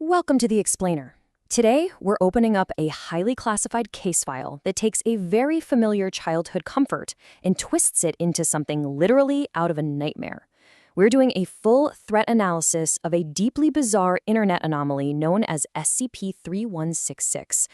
Welcome to the Explainer. Today, we're opening up a highly classified case file that takes a very familiar childhood comfort and twists it into something literally out of a nightmare. We're doing a full threat analysis of a deeply bizarre internet anomaly known as SCP-3166.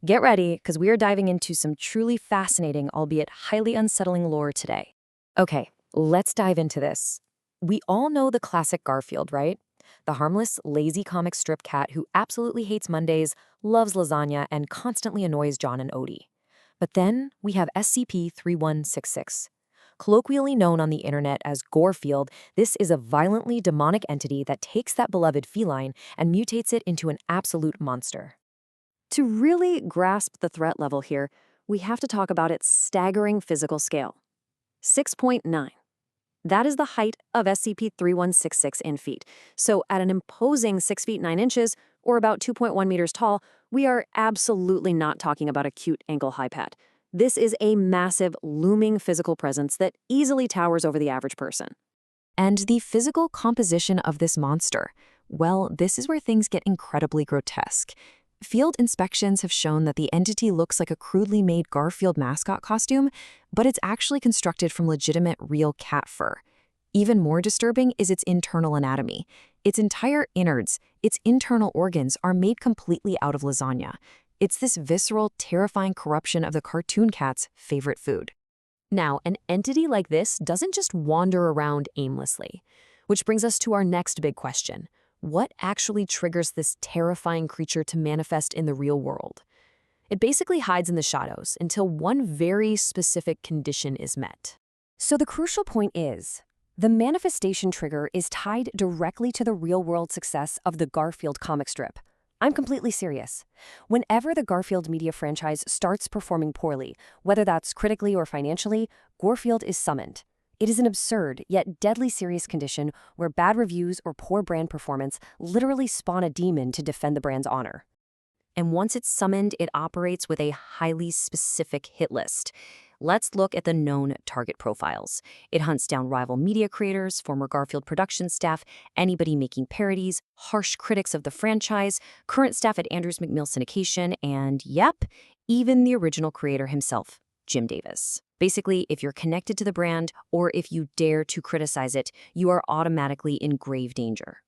Get ready, because we are diving into some truly fascinating, albeit highly unsettling lore today. Okay, let's dive into this. We all know the classic Garfield, right? The harmless, lazy comic strip cat who absolutely hates Mondays, loves lasagna, and constantly annoys John and Odie. But then we have SCP-3166. Colloquially known on the internet as Gorefield, this is a violently demonic entity that takes that beloved feline and mutates it into an absolute monster. To really grasp the threat level here, we have to talk about its staggering physical scale. 6.9. That is the height of SCP-3166 in feet. So at an imposing 6 feet 9 inches, or about 2.1 meters tall, we are absolutely not talking about a cute ankle-high pet. This is a massive, looming physical presence that easily towers over the average person. And the physical composition of this monster, well, this is where things get incredibly grotesque. Field inspections have shown that the entity looks like a crudely made Garfield mascot costume, but it's actually constructed from legitimate real cat fur. Even more disturbing is its internal anatomy. Its entire innards, its internal organs, are made completely out of lasagna. It's this visceral, terrifying corruption of the cartoon cat's favorite food. Now, an entity like this doesn't just wander around aimlessly. Which brings us to our next big question. What actually triggers this terrifying creature to manifest in the real world? It basically hides in the shadows until one very specific condition is met. So the crucial point is, the manifestation trigger is tied directly to the real-world success of the Garfield comic strip. I'm completely serious. Whenever the Garfield media franchise starts performing poorly, whether that's critically or financially, Gorefield is summoned. It is an absurd, yet deadly serious condition where bad reviews or poor brand performance literally spawn a demon to defend the brand's honor. And once it's summoned, it operates with a highly specific hit list. Let's look at the known target profiles. It hunts down rival media creators, former Garfield production staff, anybody making parodies, harsh critics of the franchise, current staff at Andrews McMill Syndication, and yep, even the original creator himself, Jim Davis. Basically, if you're connected to the brand or if you dare to criticize it, you are automatically in grave danger.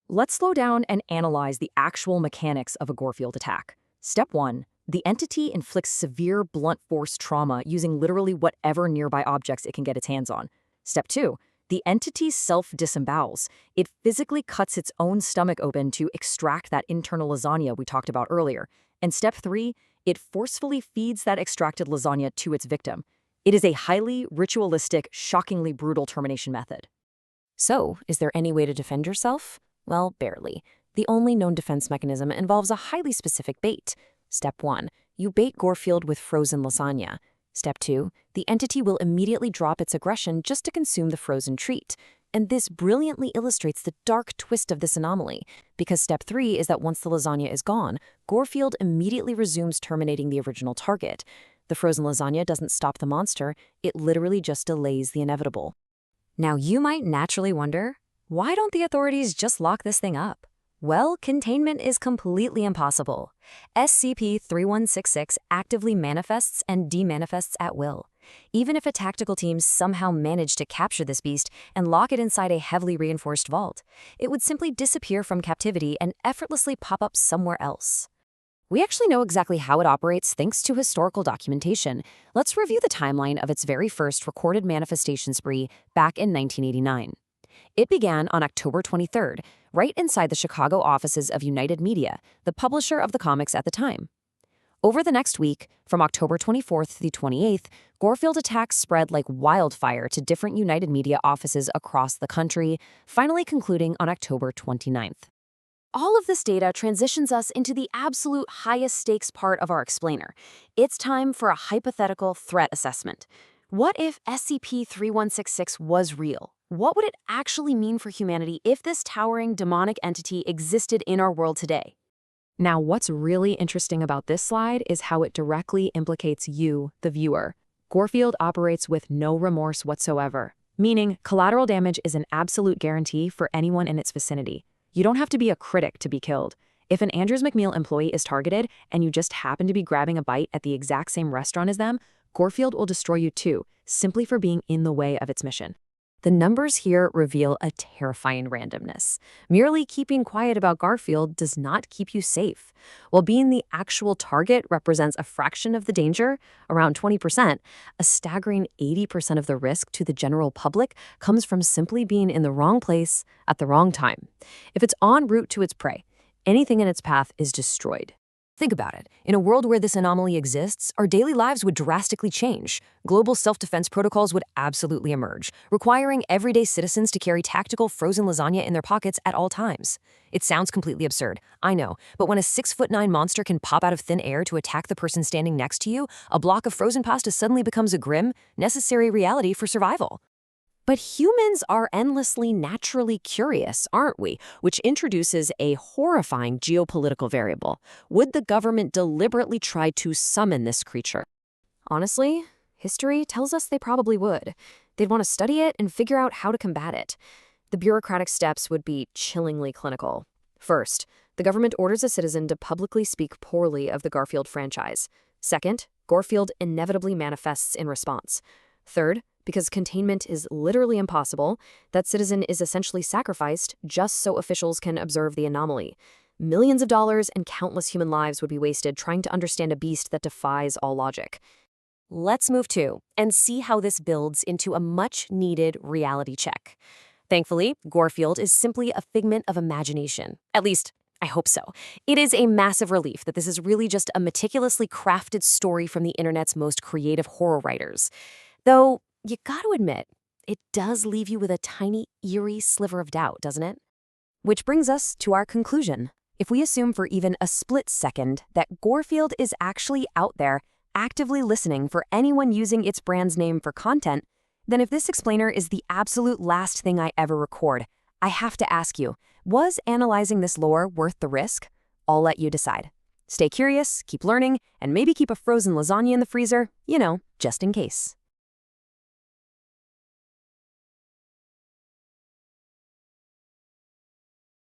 Let's slow down and analyze the actual mechanics of a Gorefield attack. Step 1. The entity inflicts severe blunt force trauma using literally whatever nearby objects it can get its hands on. Step 2. The entity self-disembowels. It physically cuts its own stomach open to extract that internal lasagna we talked about earlier. And Step 3. It forcefully feeds that extracted lasagna to its victim. It is a highly ritualistic, shockingly brutal termination method. So, is there any way to defend yourself? Well, barely. The only known defense mechanism involves a highly specific bait. Step 1. You bait Gorefield with frozen lasagna. Step 2. The entity will immediately drop its aggression just to consume the frozen treat. And this brilliantly illustrates the dark twist of this anomaly, because Step 3 is that once the lasagna is gone, Gorefield immediately resumes terminating the original target. The frozen lasagna doesn't stop the monster, it literally just delays the inevitable. Now you might naturally wonder, why don't the authorities just lock this thing up? Well, containment is completely impossible. SCP-3166 actively manifests and demanifests at will. Even if a tactical team somehow managed to capture this beast and lock it inside a heavily reinforced vault, it would simply disappear from captivity and effortlessly pop up somewhere else. We actually know exactly how it operates thanks to historical documentation. Let's review the timeline of its very first recorded manifestation spree back in 1989. It began on October 23rd, right inside the Chicago offices of United Media, the publisher of the comics at the time. Over the next week, from October 24th to the 28th, Gorefield attacks spread like wildfire to different United Media offices across the country, finally concluding on October 29th. All of this data transitions us into the absolute highest stakes part of our explainer. It's time for a hypothetical threat assessment. What if SCP-3166 was real? What would it actually mean for humanity if this towering demonic entity existed in our world today? Now, what's really interesting about this slide is how it directly implicates you, the viewer. Gorefield operates with no remorse whatsoever, meaning collateral damage is an absolute guarantee for anyone in its vicinity. You don't have to be a critic to be killed. If an Andrews McMeal employee is targeted and you just happen to be grabbing a bite at the exact same restaurant as them, Gorefield will destroy you too, simply for being in the way of its mission. The numbers here reveal a terrifying randomness. Merely keeping quiet about Garfield does not keep you safe. While being the actual target represents a fraction of the danger, around 20%, a staggering 80% of the risk to the general public comes from simply being in the wrong place at the wrong time. If it's en route to its prey, anything in its path is destroyed. Think about it. In a world where this anomaly exists, our daily lives would drastically change. Global self-defense protocols would absolutely emerge, requiring everyday citizens to carry tactical frozen lasagna in their pockets at all times. It sounds completely absurd, I know, but when a 6'9" monster can pop out of thin air to attack the person standing next to you, a block of frozen pasta suddenly becomes a grim, necessary reality for survival. But humans are endlessly naturally curious, aren't we? Which introduces a horrifying geopolitical variable. Would the government deliberately try to summon this creature? Honestly, history tells us they probably would. They'd want to study it and figure out how to combat it. The bureaucratic steps would be chillingly clinical. First, the government orders a citizen to publicly speak poorly of the Garfield franchise. Second, Gorefield inevitably manifests in response. Third, because containment is literally impossible, that citizen is essentially sacrificed just so officials can observe the anomaly. Millions of dollars and countless human lives would be wasted trying to understand a beast that defies all logic. Let's move to and see how this builds into a much-needed reality check. Thankfully, Gorefield is simply a figment of imagination. At least, I hope so. It is a massive relief that this is really just a meticulously crafted story from the internet's most creative horror writers. Though, you gotta admit, it does leave you with a tiny, eerie sliver of doubt, doesn't it? Which brings us to our conclusion. If we assume for even a split second that Gorefield is actually out there, actively listening for anyone using its brand's name for content, then if this explainer is the absolute last thing I ever record, I have to ask you, was analyzing this lore worth the risk? I'll let you decide. Stay curious, keep learning, and maybe keep a frozen lasagna in the freezer, just in case.